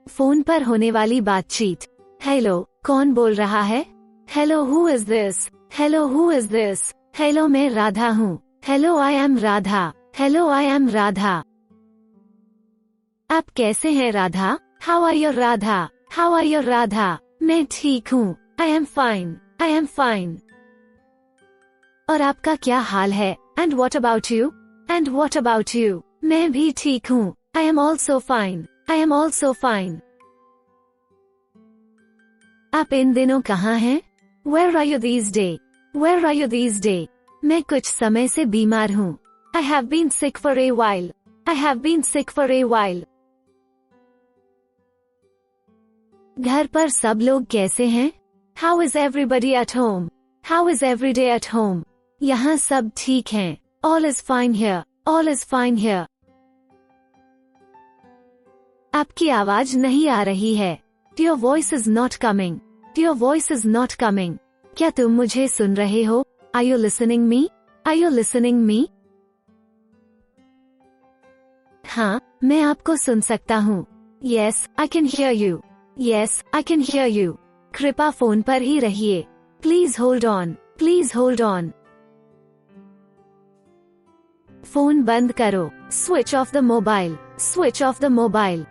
Phone पर होने वाली बातचीत। हेलो, कौन बोल रहा है? Hello, who is this? Hello, who is this? Hello, मैं राधा हूँ। Hello, I am Radha. Hello, I am Radha. आप कैसे हैं Radha? How are you Radha? How are you Radha? मैं ठीक हूँ। I am fine. I am fine. और आपका क्या हाल है? And what about you? And what about you? मैं भी ठीक हूँ। I am also fine. I am also fine. आप इन दिनों कहाँ हैं? Where are you these day? Where are you these day? मैं कुछ समय से बीमार हूँ। I have been sick for a while. I have been sick for a while. घर पर सब लोग कैसे हैं? How is everybody at home? How is every day at home? All is ठीक here. All is fine here. ऑल is fine हियर। आपकी आवाज नहीं आ रही है। Your voice is not coming. Your voice is not coming. क्या तुम मुझे सुन रहे हो? Are you listening me? Are you listening me? हाँ, मैं आपको सुन सकता हूँ। Yes, I can hear you. Yes, I can hear you. कृपया फोन पर ही रहिए। Please hold on. Please hold on. Phone बंद करो। Switch off the mobile. Switch off the mobile.